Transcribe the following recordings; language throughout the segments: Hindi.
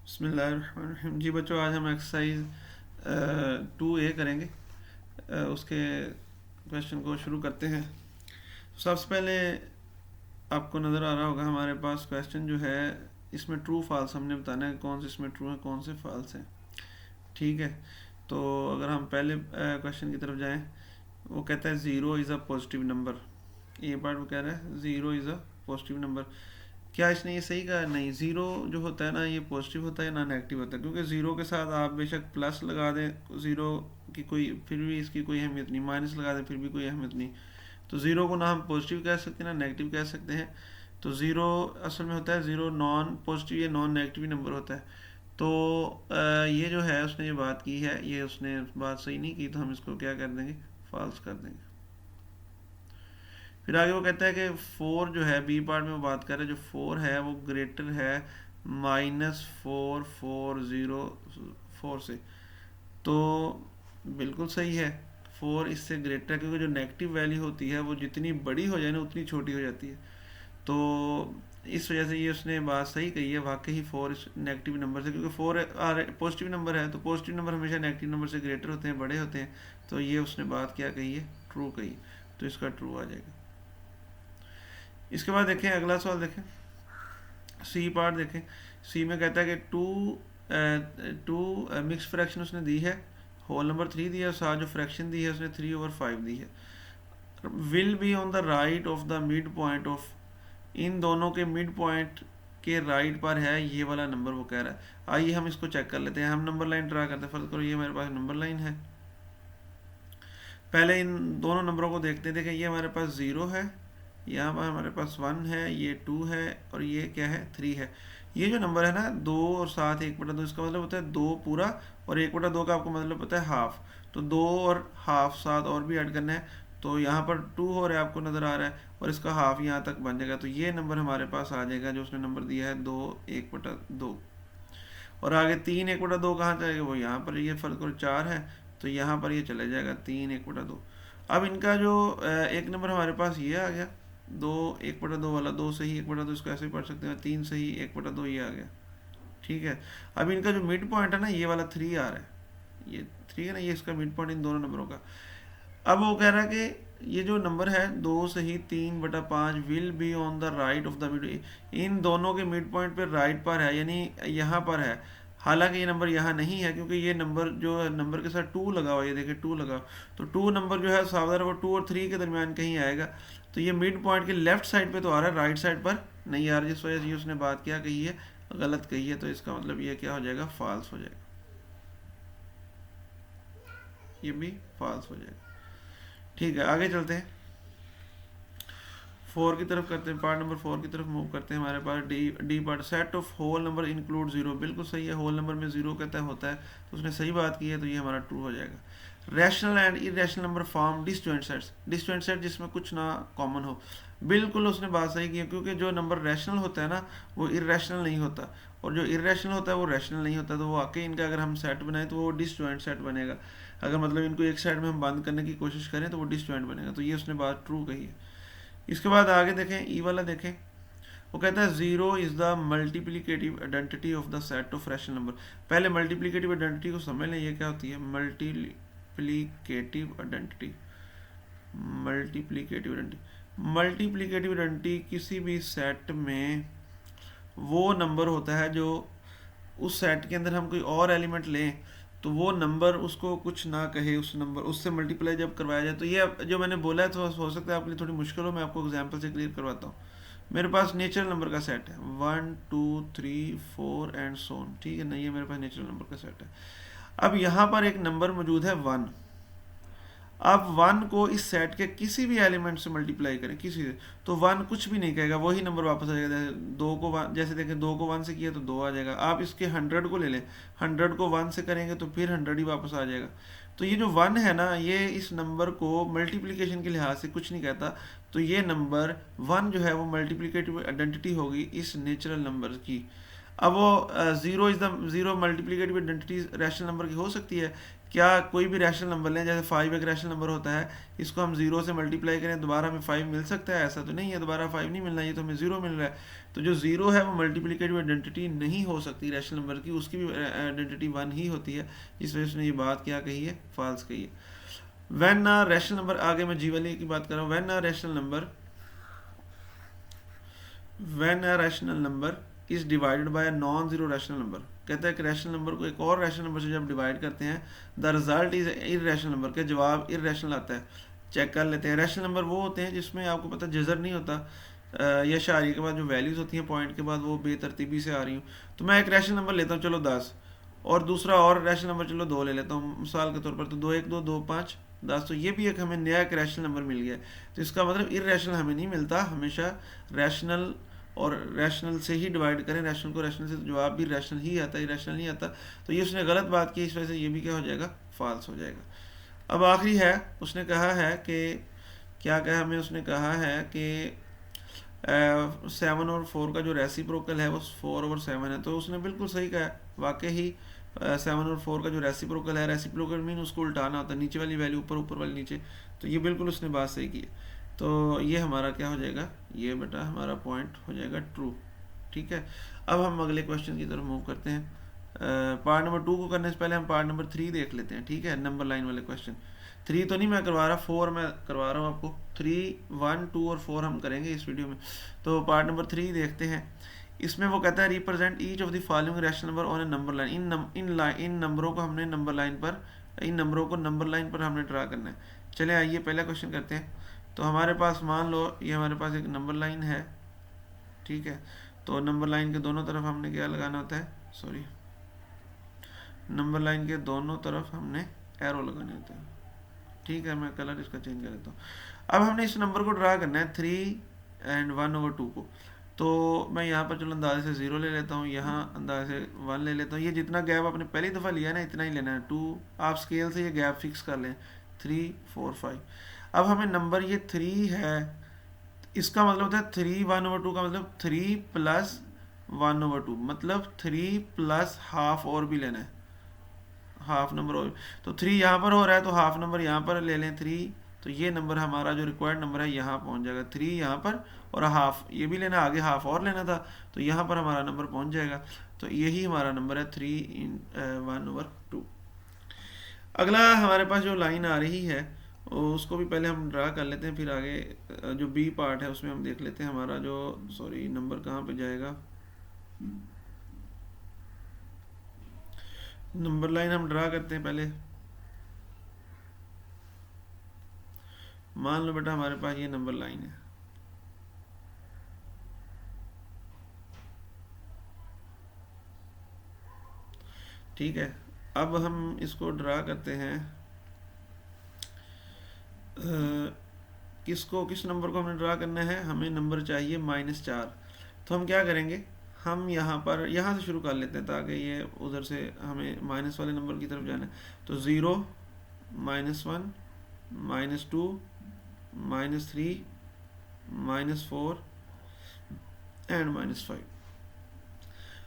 बिस्मिल्लाहिर्रहमानिर्रहीम। जी बच्चों, आज हम एक्सरसाइज 2A करेंगे। उसके क्वेश्चन को शुरू करते हैं। सबसे पहले आपको नज़र आ रहा होगा हमारे पास क्वेश्चन जो है, इसमें ट्रू फॉल्स हमने बताना है, कौन से इसमें ट्रू है कौन से फॉल्स हैं। ठीक है, तो अगर हम पहले क्वेश्चन की तरफ जाएं, वो कहता है zero is a positive number. ये पार्ट वो कह रहा है zero is a positive number. क्या इसने ये सही कहा? नहीं, ज़ीरो जो होता है ना, ये पॉजिटिव होता है ना नेगेटिव होता है, क्योंकि ज़ीरो के साथ आप बेशक प्लस लगा दें, ज़ीरो की कोई फिर भी इसकी कोई अहमियत नहीं, माइनस लगा दें फिर भी कोई अहमियत नहीं। तो ज़ीरो को ना हम पॉजिटिव कह सकते हैं ना नेगेटिव कह सकते हैं। तो ज़ीरो असल में होता है ज़ीरो नॉन पॉजिटिव या नॉन नेगेटिव नंबर होता है। तो ये जो है उसने ये बात की है, ये उसने बात सही नहीं की, तो हम इसको क्या कर देंगे, फॉल्स कर देंगे। फिर आगे वो कहता है कि फोर जो है, बी पार्ट में वो बात कर रहे हैं, जो फोर है वो ग्रेटर है -4404 से। तो बिल्कुल सही है, फोर इससे ग्रेटर है, क्योंकि जो नेगेटिव वैल्यू होती है वो जितनी बड़ी हो जाए ना उतनी छोटी हो जाती है। तो इस वजह से ये उसने बात सही कही है, वाकई ही फोर इस नेगेटिव नंबर से, क्योंकि फोर पॉजिटिव नंबर है, तो पॉजिटिव नंबर हमेशा नेगेटिव नंबर से ग्रेटर होते हैं, बड़े होते हैं। तो ये उसने बात क्या कही है, ट्रू कही। तो इसका ट्रू आ जाएगा। इसके बाद देखें अगला सवाल, देखें सी पार्ट देखें। सी में कहता है कि टू मिक्स फ्रैक्शन उसने दी है, होल नंबर 3 दिया, साथ जो फ्रैक्शन दी है उसने 3/5 दी है। Will be on the right of the mid point of, इन दोनों के मिड पॉइंट के राइट पर है ये वाला नंबर, वो कह रहा है। आइए हम इसको चेक कर लेते हैं। हम नंबर लाइन ड्रा करते हैं। फर्ज करो ये मेरे पास नंबर लाइन है। पहले इन दोनों नंबरों को देखते हैं। देखें ये हमारे पास ज़ीरो है, यहाँ पर हमारे पास 1 है, ये 2 है, और ये क्या है, 3 है। ये जो नंबर है ना, 2 और 7 1/2, इसका मतलब होता है 2 पूरा, और 1/2 का आपको मतलब होता है हाफ। तो 2 और हाफ 7 और भी ऐड करना है, तो यहाँ पर 2 हो रहा है, आपको नज़र आ रहा है, और इसका हाफ यहाँ तक बन जाएगा। तो ये नंबर हमारे पास आ जाएगा, जो उसने नंबर दिया है 2 1/2। और आगे 3 1/2 कहाँ जाएगा, वो यहाँ पर, ये फर्क करो 4 है, तो यहाँ पर ये चले जाएगा 3 1/2। अब इनका जो एक नंबर हमारे पास ये आ गया, 2 1/2 वाला, 2 सही 1/2, इसको ऐसे पढ़ सकते हैं, 3 सही 1/2, ये आ गया। ठीक है, अब इनका जो मिड पॉइंट है ना, ये वाला 3 आ रहा है, ये 3 है ना, ये इसका मिड पॉइंट इन दोनों नंबरों का। अब वो कह रहा है कि ये जो नंबर है 2 सही 3/5 will be on the right of the mid, इन दोनों के मिड पॉइंट पे राइट पर है, यानी यहाँ पर है। हालांकि ये नंबर यहाँ नहीं है, क्योंकि ये नंबर जो है नंबर के साथ 2 लगा हुआ है, ये देखिए 2 लगा, तो 2 नंबर जो है सावधान वो 2 और 3 के दरमियान कहीं आएगा। तो ये मिड पॉइंट के लेफ्ट साइड पे तो आ रहा है, राइट साइड पर नहीं आ रहा, जिस वजह से उसने बात क्या कही है, गलत कही है। तो इसका मतलब ये क्या हो जाएगा, फॉल्स हो जाएगा, ये भी फॉल्स हो जाएगा। ठीक है, आगे चलते हैं, 4 की तरफ करते हैं, पार्ट नंबर 4 की तरफ मूव करते हैं। हमारे पास D part, set of whole number include zero, बिल्कुल सही है, होल नंबर में जीरो कहता है होता है, तो उसने सही बात की है, तो ये हमारा ट्रू हो जाएगा। Rational and irrational number form disjoint sets, disjoint set जिसमें कुछ ना कॉमन हो, बिल्कुल उसने बात सही की है, क्योंकि जो नंबर रैशनल होता है ना वो इरेशनल नहीं होता, और जो इरेशनल होता है वो रैशनल नहीं होता। तो वो वाकई इनका अगर हम सेट बनाएं तो वो डिसजॉइंट सेट बनेगा। अगर मतलब इनको एक साइड में हम बंद करने की कोशिश करें तो वो डिसजॉइंट बनेगा। तो ये उसने बात ट्रू कही है। इसके बाद आगे देखें, ई वाला देखें, वो कहता है zero is the multiplicative identity of the set of rational number. पहले मल्टीप्लिकेटिव आइडेंटिटी को समझ लें, ये क्या होती है, multiplicative identity. Multiplicative identity, multiplicative identity किसी भी सेट में वो नंबर होता है जो उस सेट के अंदर हम कोई और एलिमेंट लें तो वो नंबर उसको कुछ ना कहे, उस नंबर उससे मल्टीप्लाई जब करवाया जाए। तो ये जो मैंने बोला है, तो हो सकता है आपके लिए थोड़ी मुश्किल हो, मैं आपको एग्जांपल से क्लियर करवाता हूँ। मेरे पास नेचुरल नंबर का सेट है 1 2 3 4 एंड सोन, ठीक है ना, ये मेरे पास नेचुरल नंबर का सेट है। अब यहाँ पर एक नंबर मौजूद है 1। आप 1 को इस सेट के किसी भी एलिमेंट से मल्टीप्लाई करें, किसी से, तो 1 कुछ भी नहीं कहेगा, वही नंबर वापस आ जाएगा। जैसे 2 को 1, जैसे देखें 2 को 1 से किया तो 2 आ जाएगा। आप इसके 100 को ले लें, 100 को 1 से करेंगे तो फिर 100 ही वापस आ जाएगा। तो ये जो 1 है ना, ये इस नंबर को मल्टीप्लिकेशन के लिहाज से कुछ नहीं कहता। तो ये नंबर 1 जो है वो मल्टीप्लिकेटिव आइडेंटिटी होगी इस नेचुरल नंबर की। अब वो zero is the zero multiplicative identity rational number की हो सकती है, क्या कोई भी रैशनल नंबर लें, जैसे 5 एक रैशनल नंबर होता है, इसको हम 0 से मल्टीप्लाई करें दोबारा हमें 5 मिल सकता है? ऐसा तो नहीं है, दोबारा 5 नहीं मिलना, ये तो हमें 0 मिल रहा है। तो जो 0 है वो मल्टीप्लिकेटिव आइडेंटिटी नहीं हो सकती रैशनल नंबर की, उसकी भी आइडेंटिटी 1 ही होती है। इस वजह से उसने ये बात क्या कही है, फॉल्स कही है। व्हेन अ रैशनल नंबर, आगे मैं जी वाली की बात कर रहा हूँ, when a rational number is divided by a non zero rational number, कहता है कि रैशनल नंबर को एक और रैशनल नंबर से जब डिवाइड करते हैं, the result is irrational number, के जवाब इररेशनल आता है। चेक कर लेते हैं, रैशनल नंबर वो होते हैं जिसमें आपको पता जजर नहीं होता, या शारी के बाद जो वैल्यूज़ होती हैं पॉइंट के बाद वो बेतरतीबी से आ रही हूँ। तो मैं एक रैशनल नंबर लेता हूँ, चलो 10, और दूसरा और रैशनल नंबर चलो 2 ले लेता हूँ मिसाल के तौर पर, तो 2 1 2 2 5 10, तो ये भी एक हमें नया एक रैशनल नंबर मिल गया। तो इसका मतलब इररेशनल हमें नहीं मिलता, हमेशा रैशनल और रैशनल से ही डिवाइड करें, रैशनल को रैशनल से, तो जवाब भी रैशनल ही आता है, रैशनल नहीं आता। तो ये उसने गलत बात की, इस वजह से ये भी क्या हो जाएगा, फॉल्स हो जाएगा। अब आखिरी है, उसने कहा है कि क्या कहा हमें, उसने कहा है कि 7 और 4 का जो रेसिप्रोकल है वो 4/7 है। तो उसने बिल्कुल सही कहा, वाकई ही 7 और 4 का जो रेसिप्रोकल है, रेसिप्रोकल मीन उसको उल्टाना होता है, नीचे वाली वैल्यू ऊपर, ऊपर वाली नीचे। तो ये बिल्कुल उसने बात सही की है। तो ये हमारा क्या हो जाएगा, ये बेटा हमारा पॉइंट हो जाएगा ट्रू। ठीक है, अब हम अगले क्वेश्चन की तरफ मूव करते हैं। पार्ट नंबर 2 को करने से पहले हम पार्ट नंबर 3 देख लेते हैं। ठीक है, नंबर लाइन वाले क्वेश्चन। 3 तो नहीं मैं करवा रहा, 4 मैं करवा रहा हूँ आपको। 3 1 2 और 4 हम करेंगे इस वीडियो में। तो पार्ट नंबर 3 देखते हैं। इसमें वो कहता है represent each of the following rational number on a number line. इन नंबरों को हमने नंबर लाइन पर, इन नंबरों को नंबर लाइन पर हमने ड्रा करना है। चले आइए पहला क्वेश्चन करते हैं। तो हमारे पास मान लो ये हमारे पास एक नंबर लाइन है। ठीक है, तो नंबर लाइन के दोनों तरफ हमने क्या लगाना होता है, सॉरी, नंबर लाइन के दोनों तरफ हमने एरो लगाने होते हैं। ठीक है, मैं कलर इसका चेंज कर देता हूँ। अब हमने इस नंबर को ड्रा करना है 3 एंड 1/2 को। तो मैं यहाँ पर चलो अंदाजे से 0 ले लेता हूँ, यहाँ अंदाजे से 1 ले लेता हूँ। ये जितना गैप आपने पहली दफ़ा लिया ना इतना ही लेना है, 2। आप स्केल से ये गैप फिक्स कर लें, 3 4 5। अब हमें नंबर ये 3 है, इसका मतलब होता है 3 1/2 का मतलब 3 प्लस 1/2, मतलब 3 प्लस हाफ और भी लेना है, हाफ नंबर और। तो 3 यहाँ पर हो रहा है तो हाफ नंबर यहाँ पर ले लें 3। तो ये नंबर हमारा जो रिक्वायर्ड नंबर है यहाँ पहुँच जाएगा, 3 यहाँ पर, और हाफ ये भी लेना, आगे हाफ और लेना था, तो यहाँ पर हमारा नंबर पहुँच जाएगा। तो यही हमारा नंबर है 3/1/2। अगला हमारे पास जो लाइन आ रही है उसको भी पहले हम ड्रा कर लेते हैं, फिर आगे जो बी पार्ट है उसमें हम देख लेते हैं हमारा जो, सॉरी नंबर कहाँ पे जाएगा, नंबर लाइन हम ड्रा करते हैं पहले। मान लो बेटा हमारे पास ये नंबर लाइन है। ठीक है, अब हम इसको ड्रा करते हैं, किसको, किस नंबर को हमें ड्रा करना है, हमें नंबर चाहिए -4। तो हम क्या करेंगे, हम यहाँ पर यहाँ से शुरू कर लेते हैं ताकि ये उधर से हमें माइनस वाले नंबर की तरफ जाना है। तो 0 -1 -2 -3 -4 एंड -5।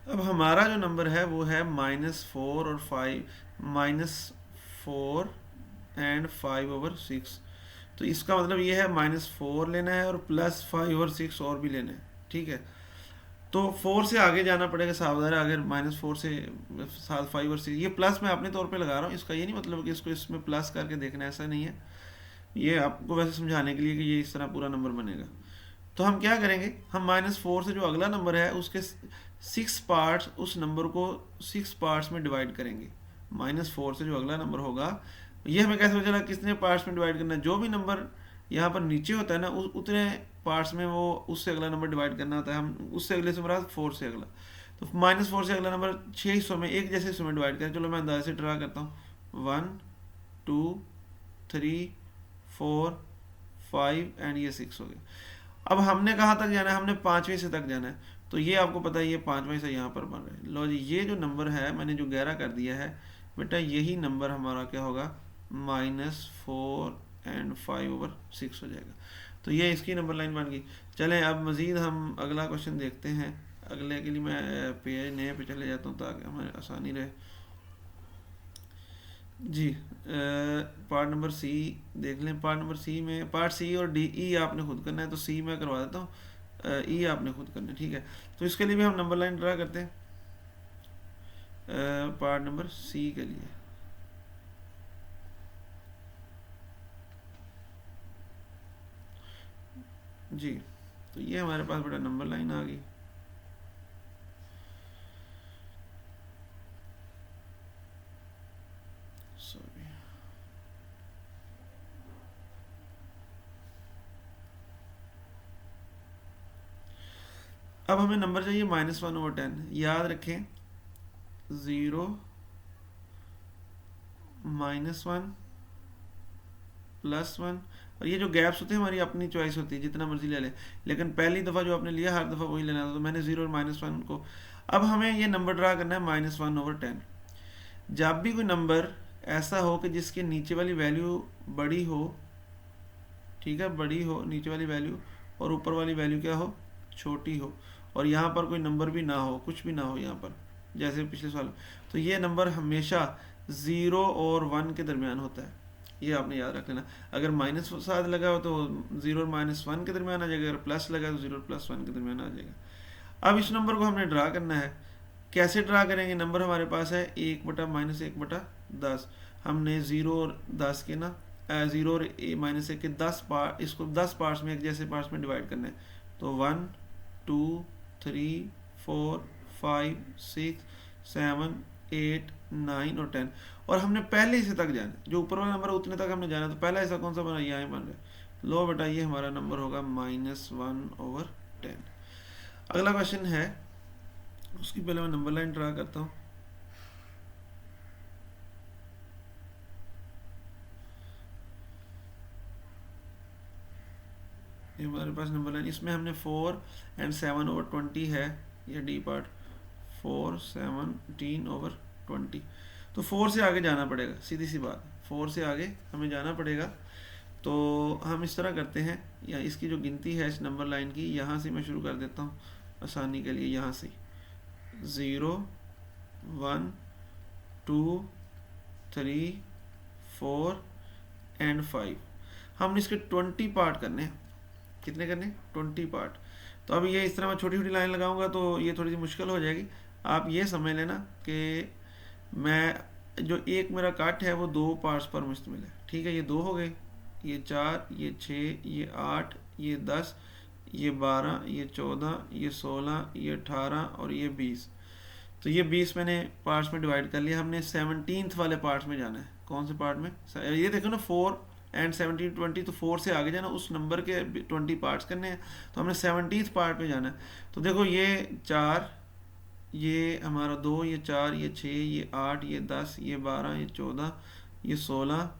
अब हमारा जो नंबर है वो है -4 और 5, -4 एंड 5/6। तो इसका मतलब ये है -4 लेना है और +5/6 और भी लेना है। ठीक है, तो 4 से आगे जाना पड़ेगा, सावधान है, अगर -4 से साथ 5 और 6, ये प्लस मैं अपने तौर पे लगा रहा हूँ, इसका ये नहीं मतलब कि इसको इसमें प्लस करके देखना, ऐसा नहीं है, ये आपको वैसे समझाने के लिए कि ये इस तरह पूरा नंबर बनेगा। तो हम क्या करेंगे, हम -4 से जो अगला नंबर है उसके 6 पार्ट्स, उस नंबर को 6 पार्ट्स में डिवाइड करेंगे। -4 से जो अगला नंबर होगा, ये हमें कैसे पता चला कितने पार्ट्स में डिवाइड करना है, जो भी नंबर यहाँ पर नीचे होता है ना उतने पार्ट्स में वो उससे अगला नंबर डिवाइड करना होता है। हम उससे अगले से मुराद 4 से अगला, तो -4 से अगला नंबर 6 हिस्सों में एक जैसे हिस्सों में डिवाइड करें। चलो मैं अंदाजे से ड्रा करता हूँ, 1 2 3 4 5 एंड ये 6 हो गए। अब हमने कहाँ तक जाना है, हमने 5वें से तक जाना है। तो ये आपको पता है ये 5वें से यहाँ पर बन रहा है। लो जी, ये जो नंबर है मैंने जो 11 कर दिया है बेटा, यही नंबर हमारा क्या होगा, -4 एंड 5/6 हो जाएगा। तो ये इसकी नंबर लाइन बन गई। चलें अब मज़ीद हम अगला क्वेश्चन देखते हैं। अगले के लिए मैं पेज नए पे चले जाता हूँ ताकि हमें आसानी रहे। जी पार्ट नंबर सी देख लें। पार्ट नंबर सी में पार्ट सी और डी ई आपने खुद करना है, तो सी मैं करवा देता हूँ, ई आपने खुद करना है, ठीक है। तो इसके लिए भी हम नंबर लाइन ड्रा करते हैं पार्ट नंबर सी के लिए। जी तो ये हमारे पास बड़ा नंबर लाइन आ गई। सॉरी, अब हमें नंबर चाहिए -1/10। याद रखें 0 -1 +1, और ये जो गैप्स होते हैं हमारी अपनी चॉइस होती है, जितना मर्जी ले लें, लेकिन पहली दफ़ा जो आपने लिया हर दफ़ा वही लेना था, तो मैंने 0 और -1 को। अब हमें ये नंबर ड्रा करना है -1/10। जब भी कोई नंबर ऐसा हो कि जिसके नीचे वाली वैल्यू बड़ी हो, ठीक है, बड़ी हो नीचे वाली वैल्यू, और ऊपर वाली वैल्यू क्या हो, छोटी हो, और यहाँ पर कोई नंबर भी ना हो, कुछ भी ना हो यहाँ पर, जैसे पिछले साल, तो ये नंबर हमेशा 0 और 1 के दरमियान होता है। ये आपने याद रख लेना। अगर -7 लगा हो तो 0 और -1 के दरमियान आ जाएगा, अगर प्लस लगा है तो 0 और +1 के दरमियान आ जाएगा। अब इस नंबर को हमने ड्रा करना है। कैसे ड्रा करेंगे? नंबर हमारे पास है 1/-1/10। हमने 0 और 10 के ना 0 और -1 के 10 पार्ट, इसको 10 पार्ट्स में, एक जैसे पार्ट्स में डिवाइड करना है। तो 1 2 3 4 5 6 7 8 9 और 10, और हमने पहले हिस्से तक जाना है, जो ऊपर वाला नंबर है उतने तक हमने जाना है। तो पहला हिस्सा कौन सा बना? यहाँ बन रहा है। लो बेटा, ये हमारा नंबर होगा -1/10। अगला क्वेश्चन है, उसकी पहले मैं नंबर लाइन ड्रा करता हूँ। ये हमारे पास नंबर लाइन, इसमें हमने 4 एंड 7/20 है, ये डी पार्ट 4 17/20। तो 4 से आगे जाना पड़ेगा, सीधी सी बात, 4 से आगे हमें जाना पड़ेगा। तो हम इस तरह करते हैं, या इसकी जो गिनती है इस नंबर लाइन की, यहाँ से मैं शुरू कर देता हूँ आसानी के लिए। यहाँ से 0 1 2 3 4 एंड 5। हमने इसके 20 पार्ट करने हैं। कितने करने? 20 पार्ट। तो अब ये इस तरह मैं छोटी छोटी लाइन लगाऊंगा तो ये थोड़ी सी मुश्किल हो जाएगी। आप ये समझ लेना कि मैं जो एक मेरा कट है वो 2 पार्ट्स पर मुश्तमिल है, ठीक है। ये 2 हो गए, ये 4, ये 6, ये 8, ये 10, ये 12, ये 14, ये 16, ये 18 और ये 20। तो ये 20 मैंने पार्ट्स में डिवाइड कर लिया। हमने 17th वाले पार्ट्स में जाना है। कौन से पार्ट में? ये देखो ना, 4 एंड 17 20, तो 4 से आगे जाना, उस नंबर के 20 पार्ट्स करने हैं। तो हमने 17th पार्ट में जाना है। तो देखो, ये 4, ये हमारा 2, ये 4, ये 6, ये 8, ये 10, ये 12, ये 14, ये 16।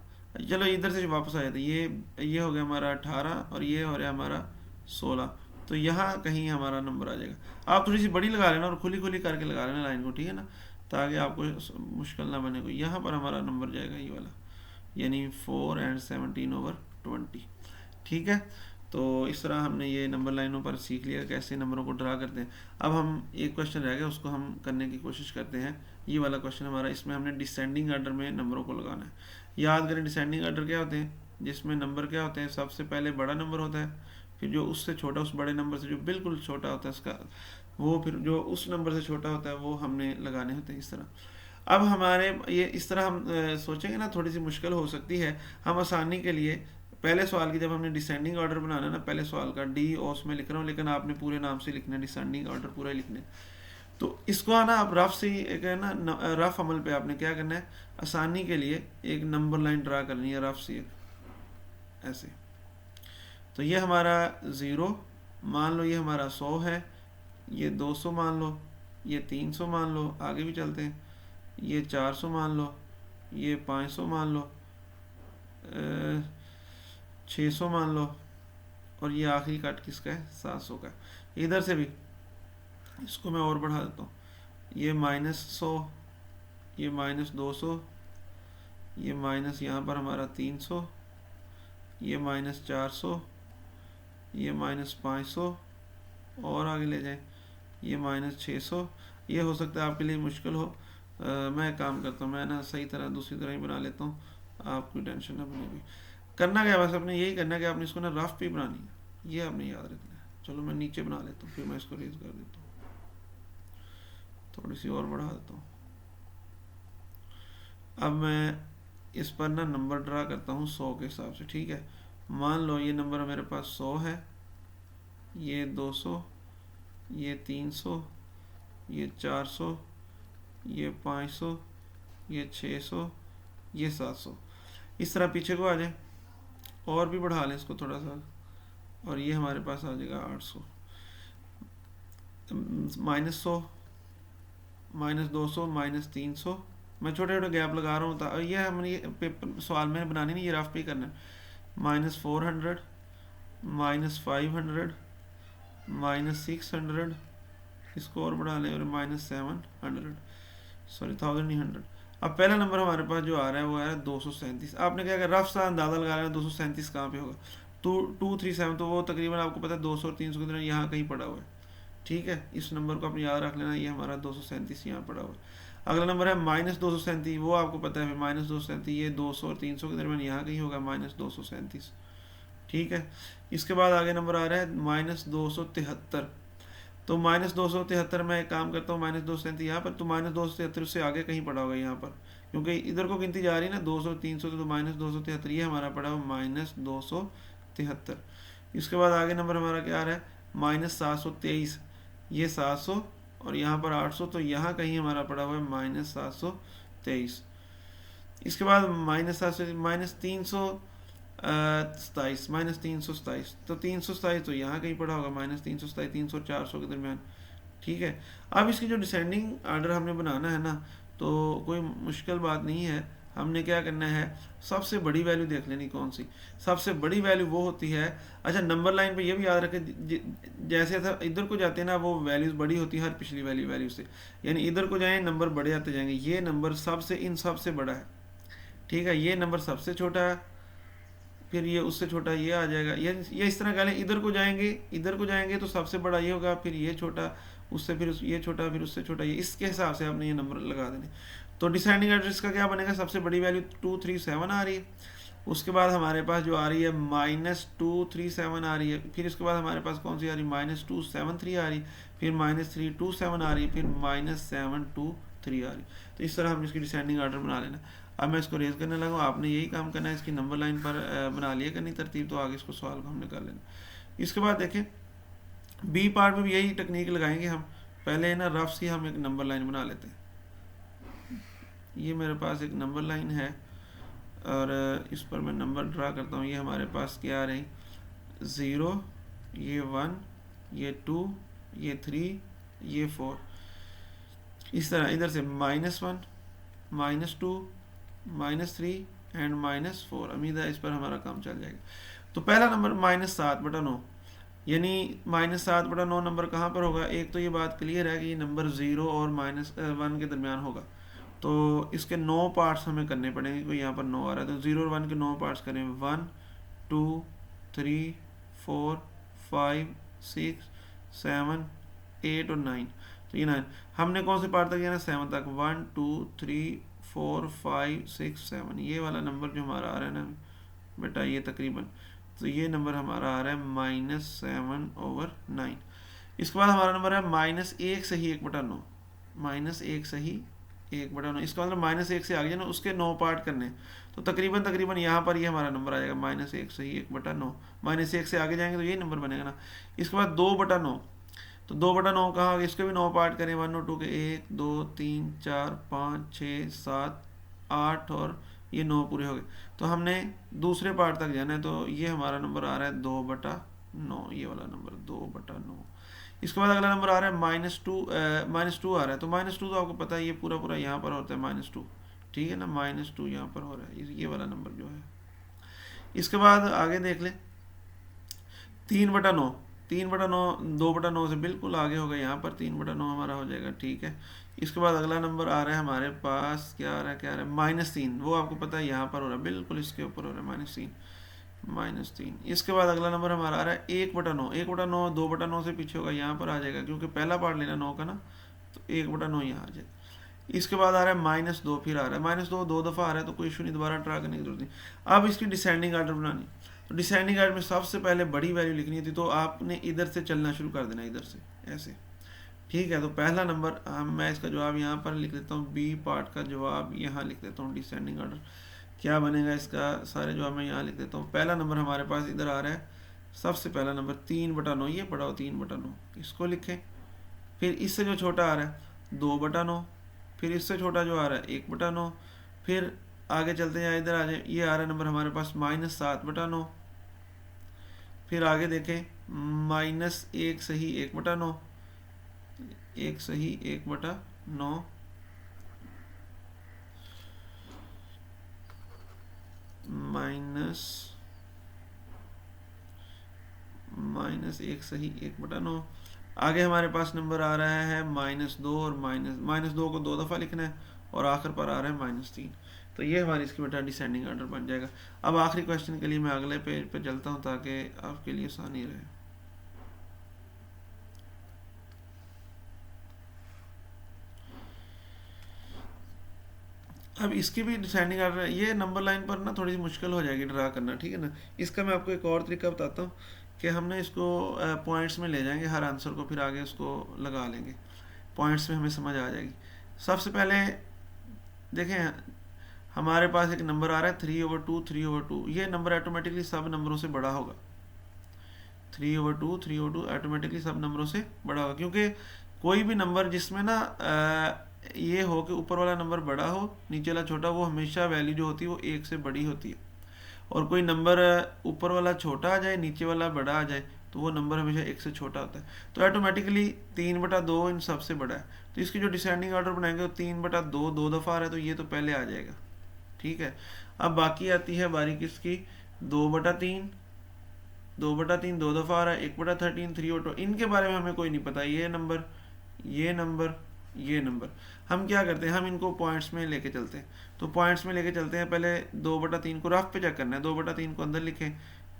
चलो इधर से वापस आ जाते, ये हो गया हमारा 18 और ये हो रहा है हमारा 16। तो यहाँ कहीं हमारा नंबर आ जाएगा। आप थोड़ी सी बड़ी लगा लेना और खुली खुली करके लगा लेना लाइन को, ठीक है ना, ताकि आपको मुश्किल ना बने कोई। यहाँ पर हमारा नंबर जाएगा ये वाला, यानी 4 एंड 17/20, ठीक है। तो इस तरह हमने ये नंबर लाइनों पर सीख लिया कैसे नंबरों को ड्रा करते हैं। अब हम एक क्वेश्चन रह गया, उसको हम करने की कोशिश करते हैं। ये वाला क्वेश्चन हमारा, इसमें हमने डिसेंडिंग आर्डर में नंबरों को लगाना है। याद करें डिसेंडिंग आर्डर क्या होते हैं, जिसमें नंबर क्या होते हैं, सबसे पहले बड़ा नंबर होता है, फिर जो उससे छोटा, उस बड़े नंबर से जो बिल्कुल छोटा होता है उसका वो, फिर जो उस नंबर से छोटा होता है वो हमने लगाने होते हैं, इस तरह। अब हमारे ये इस तरह हम सोचेंगे ना, थोड़ी सी मुश्किल हो सकती है। हम आसानी के लिए पहले सवाल की, जब हमने डिसेंडिंग ऑर्डर बनाना है ना, पहले सवाल का डी ओस में लिख रहा हूँ, लेकिन आपने पूरे नाम से लिखना है, डिसेंडिंग ऑर्डर पूरा ही लिखना है। तो इसको आना आप रफ से एक है ना, रफ अमल पे आपने क्या करना है, आसानी के लिए एक नंबर लाइन ड्रा करनी है रफ से, ऐसे। तो ये हमारा 0 मान लो, ये हमारा 100 है, ये 200 मान लो, ये 300 मान लो, आगे भी चलते हैं, ये 400 मान लो, ये 500 मान लो, 600 मान लो, और ये आखिरी कट किसका है? 700 का। इधर से भी इसको मैं और बढ़ा देता हूँ, ये -100, ये -200, ये माइनस यहाँ पर हमारा 300, ये -400, ये -500, और आगे ले जाएं, ये -600। ये हो सकता है आपके लिए मुश्किल हो, मैं एक काम करता हूँ, मैं ना सही तरह दूसरी तरह ही बना लेता हूँ, आपकी टेंशन ना बनेगी। करना क्या है, बस अपने यही करना है कि आपने इसको ना रफ पे बनानी है, ये आपने याद रखना है। चलो मैं नीचे बना लेता हूँ, फिर मैं इसको रेज कर देता हूँ, थोड़ी सी और बढ़ा देता हूँ। अब मैं इस पर ना नंबर ड्रा करता हूँ 100 के हिसाब से, ठीक है। मान लो ये नंबर मेरे पास 100 है, ये 200, ये 300, ये 400, ये 500, ये 600, ये 700। इस तरह पीछे को आ जाए, और भी बढ़ा लें इसको थोड़ा सा, और ये हमारे पास आ जाएगा 800, -100, -200, -300। मैं छोटे छोटे गैप लगा रहा हूँ, और ये हमने ये पेपर सवाल में बनानी नहीं, ये रफ पे करना है। -400, -500, -600, इसको और बढ़ा लें, और -700, सॉरी 1000 नहीं 100। अब पहला नंबर हमारे पास जो आ रहा है वो आ रहा है 237। आपने क्या रफ सा अंदाजा लगा रहे हैं 237 कहाँ पे होगा, तो 237, तो वो तकरीबन आपको पता है 200 और 300 के तरह यहाँ कहीं पड़ा हुआ है, ठीक है। इस नंबर को अपने याद रख लेना, ये हमारा 237 यहाँ पड़ा हुआ है। अगला नंबर है -237, वो आपको पता है -237, ये 200 और 300 के दरमियान यहाँ कहीं होगा -237, ठीक है। इसके बाद आगे नंबर आ रहा है -273, तो -273 में एक काम करता हूँ, -237 यहाँ पर, तो -273 उससे आगे कहीं पड़ा होगा यहाँ पर, क्योंकि इधर को गिनती जा रही है ना 200 300, तो -273 ये हमारा पड़ा हुआ -273। इसके बाद आगे नंबर हमारा क्या आ रहा है -723, ये 700 और यहाँ पर 800, तो यहाँ कहीं हमारा पड़ा हुआ है -723। इसके बाद -327, तो 327 तो यहाँ कहीं पड़ा होगा -327, 300 400 के दरमियान, ठीक है। अब इसकी जो डिसेंडिंग आर्डर हमने बनाना है ना, तो कोई मुश्किल बात नहीं है। हमने क्या करना है, सबसे बड़ी वैल्यू देख लेनी, कौन सी सबसे बड़ी वैल्यू वो होती है। अच्छा, नंबर लाइन पे ये भी याद रखें, जैसे इधर को जाते हैं ना, वो वैल्यूज बड़ी होती है हर पिछली वैल्यू से, यानी इधर को जाएं नंबर बड़े आते जाएंगे। ये नंबर सबसे इन सबसे बड़ा है, ठीक है। ये नंबर सबसे छोटा है, फिर ये उससे छोटा ये आ जाएगा, ये इस तरह कह लें। इधर को जाएंगे तो सबसे बड़ा ये होगा, फिर ये छोटा, उससे फिर ये छोटा, फिर उससे छोटा, ये इसके हिसाब से आपने ये नंबर लगा देने। तो डिसाइडिंग एड्रेस का क्या बनेगा, सबसे बड़ी वैल्यू 237 आ रही है, उसके बाद हमारे पास जो आ रही है -237 आ रही है, फिर इसके बाद हमारे पास कौन सी आ रही है -273 आ रही है, फिर -327 आ रही है, फिर -723 आ रही है। तो इस तरह हम इसकी डिसेंडिंग आर्डर बना लेना। अब मैं इसको रेज करने लगा, आपने यही काम करना है, इसकी नंबर लाइन पर बना लिया करनी तरतीब, तो आगे इसको सवाल को हमने कर लेना। इसके बाद देखें बी पार्ट में भी यही टेक्निक लगाएंगे हम। पहले ना रफ सी हम एक नंबर लाइन बना लेते हैं। ये मेरे पास एक नंबर लाइन है, और इस पर मैं नंबर ड्रा करता हूँ। ये हमारे पास क्या आ रही, 0, ये 1, ये 2, ये 3, ये 4। इस तरह इधर से -1, -2, -3 एंड -4। उम्मीद है इस पर हमारा काम चल जाएगा। तो पहला नंबर -7/9, यानी -7/9 नंबर कहाँ पर होगा। एक तो ये बात क्लियर है कि ये नंबर 0 और -1 के दरमियान होगा, तो इसके 9 पार्ट्स हमें करने पड़ेंगे। कोई यहाँ पर 9 आ रहा है, तो 0 और 1 के 9 पार्ट्स करें, 1 2 3 4 5 6 7 8 और 9। तो ये 9 हमने कौन से पार्ट तक जाना, 7 तक। 1 2 3 4 5 6 7, ये वाला नंबर जो हमारा आ रहा है ना बेटा, ये तकरीबन, तो ये नंबर हमारा आ रहा है -7/9। इसके बाद हमारा नंबर है -1 से ही 1/9, -1 से ही 1/9। इसका मतलब -1 से आगे ना उसके 9 पार्ट करने, तो तकरीबन यहाँ पर ये हमारा नंबर आ जाएगा -1 से ही 1/9। -1 से आगे जाएंगे तो यही नंबर बनेगा ना। इसके बाद 2/9, तो 2/9 कहाँ, इसके भी 9 पार्ट करें, 1 और 2 के, 1 2 3 4 5 6 7 8 और ये 9 पूरे हो गए। तो हमने दूसरे पार्ट तक जाना है, तो ये हमारा नंबर आ रहा है 2/9, ये वाला नंबर 2/9। इसके बाद अगला नंबर आ रहा है -2 आ रहा है, तो -2 तो आपको पता है ये पूरा यहाँ पर होता है -2, ठीक है ना। -2 यहाँ पर हो रहा है, ये वाला नंबर जो है। इसके बाद आगे देख लें 3/9, 2/9 से बिल्कुल आगे होगा, यहाँ पर 3/9 हमारा हो जाएगा, ठीक है। इसके बाद अगला नंबर आ रहा है हमारे पास, क्या आ रहा है -3, वो आपको पता है यहाँ पर हो रहा है, बिल्कुल इसके ऊपर हो रहा है -3। इसके बाद अगला नंबर हमारा आ रहा है 1/9, 1/9 2/9 से पीछे होगा, यहाँ पर आ जाएगा, क्योंकि पहला पार्ट लेना 9 का ना, तो 1/9 यहाँ आ जाएगा। इसके बाद आ रहा है -2, फिर आ रहा है -2, 2 दफ़ा आ रहा है, तो कोई इशू नहीं, दोबारा ट्राई करने की जरूरत नहीं। अब इसकी डिसेंडिंग आर्डर बनानी, तो डिसेंडिंग आर्डर में सबसे पहले बड़ी वैल्यू लिखनी थी, तो आपने इधर से चलना शुरू कर देना, इधर से ऐसे, ठीक है। तो पहला नंबर मैं इसका जवाब यहाँ पर लिख देता हूँ, बी पार्ट का जवाब यहाँ लिख देता हूँ, डिसेंडिंग आर्डर क्या बनेगा इसका, सारे जवाब मैं यहाँ लिख देता हूँ। पहला नंबर हमारे पास इधर आ रहा है, सबसे पहला नंबर 3/9, ये पढ़ाओ 3/9, इसको लिखें। फिर इससे जो छोटा आ रहा है 2/9, फिर इससे छोटा जो आ रहा है 1/9, फिर आगे चलते हैं, इधर आ जाए, ये आ रहा है नंबर हमारे पास -7/9, फिर आगे देखें -1 सही 1/9, 1 सही 1/9, -1 सही 1/9। आगे हमारे पास नंबर आ रहा है -2, और -2 को 2 दफ़ा लिखना है, और आखिर पर आ रहा है -3। तो ये हमारी इसकी बेटा डिसेंडिंग आर्डर बन जाएगा। अब आखिरी क्वेश्चन के लिए मैं अगले पेज पे चलता हूँ ताकि आपके लिए आसानी रहे। अब इसकी भी डिसेंडिंग आर्डर, ये नंबर लाइन पर ना थोड़ी सी मुश्किल हो जाएगी ड्रा करना, ठीक है ना। इसका मैं आपको एक और तरीका बताता हूँ कि हमने इसको पॉइंट्स में ले जाएंगे हर आंसर को, फिर आगे उसको लगा लेंगे, पॉइंट्स में हमें समझ आ जाएगी। सबसे पहले देखें, हमारे पास एक नंबर आ रहा है 3/2, 3/2, ये नंबर ऑटोमेटिकली सब नंबरों से बड़ा होगा, 3/2, 3/2 ऑटोमेटिकली सब नंबरों से बड़ा होगा, क्योंकि कोई भी नंबर जिसमें ना ये हो कि ऊपर वाला नंबर बड़ा हो, नीचे वाला छोटा, वो हमेशा वैल्यू जो होती है वो 1 से बड़ी होती है। और कोई नंबर ऊपर वाला छोटा आ जाए, नीचे वाला बड़ा आ जाए, तो वो नंबर हमेशा 1 से छोटा होता है। तो ऑटोमेटिकली 3/2 इन सबसे बड़ा है, तो इसकी जो डिसेंडिंग ऑर्डर बनाएंगे वो 3/2 2 दफ़ा आ रहा है, तो ये तो पहले आ जाएगा, ठीक है। अब बाकी आती है बारी किसकी, 2/3, 2/3 2 दफ़ा आ रहा है, 1/13, 3/2, इनके बारे में हमें कोई नहीं पता, ये नंबर, ये नंबर, ये नंबर। हम क्या करते हैं, हम इनको पॉइंट्स में लेके चलते हैं। तो पॉइंट्स में लेके चलते हैं, पहले 2/3 को रफ पे चेक करना है, 2/3 को अंदर लिखें,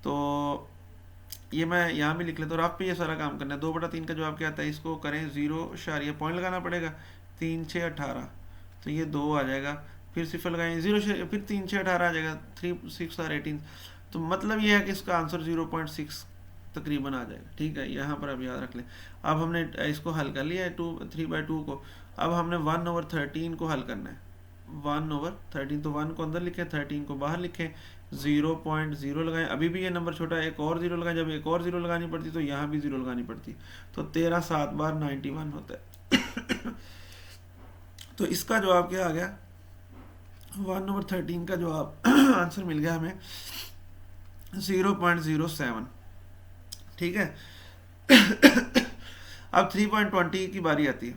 तो ये मैं यहाँ भी लिख लेता हूँ, रफ पे ये सारा काम करना है। 2/3 का जवाब क्या आता है, इसको करें 0 पॉइंट लगाना पड़ेगा, 3 6 18, तो ये 2 आ जाएगा, फिर सिफर लगाएं 0, फिर 3 6 18 आ जाएगा, 3 6 और 18, तो मतलब ये है कि इसका आंसर 0.6 तकरीबन आ जाएगा, ठीक है। यहाँ पर अब याद रख लें। अब हमने इसको हल कर लिया है 3/2 को, अब हमने 1/13 को हल करना है, 1/13, तो 1 को अंदर लिखें, 13 को बाहर लिखें, 0.0 लगाएं, अभी भी ये नंबर छोटा है, एक और 0 लगाएं, जब एक और 0 लगानी पड़ती तो यहाँ भी 0 लगानी पड़ती, तो 13 7 बार 91 होता है। तो इसका जवाब क्या आ गया, 1/13 का जवाब आंसर मिल गया हमें 0.07, ठीक है। अब 3.20 की बारी आती है,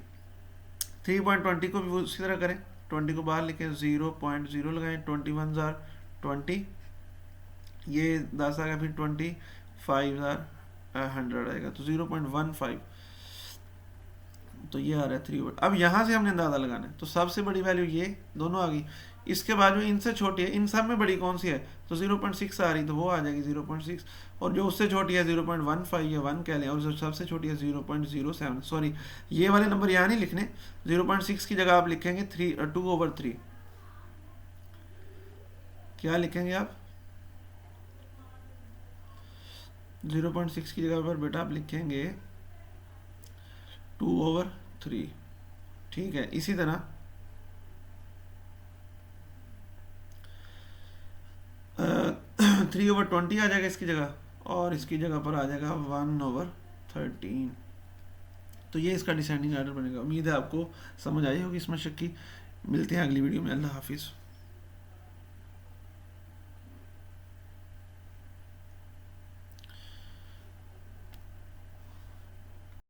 3.20 को भी उसी तरह करें, 20 को बाहर लिखें, 0.0 लगाएं, 21 जार 20, ये 10 आ गया, फिर 25 जार 100 आएगा, तो 0.15, तो ये आ रहा है 3। अब यहाँ से हमने अंदाज़ा लगाना है, तो सबसे बड़ी वैल्यू ये दोनों आ गई, इसके बाद में इनसे छोटी है, इन सब में बड़ी कौन सी है, तो 0.6 आ रही, तो वो आ जाएगी 0.6, और जो उससे छोटी है 0.15 या 1 कह लें, और जो सबसे छोटी है 0.07, सॉरी ये वाले नंबर यहाँ नहीं लिखने, 0.6 की जगह आप लिखेंगे 2/3, क्या लिखेंगे आप, 0.6 की जगह पर बेटा आप लिखेंगे 2/3, ठीक है। इसी तरह 3/20 आ जाएगा इसकी जगह, और इसकी जगह पर आ जाएगा 1/13, तो ये इसका डिसेंडिंग आर्डर बनेगा। उम्मीद है आपको समझ आई होगी इसमें शक की। मिलते हैं अगली वीडियो में, अल्लाह हाफिज़।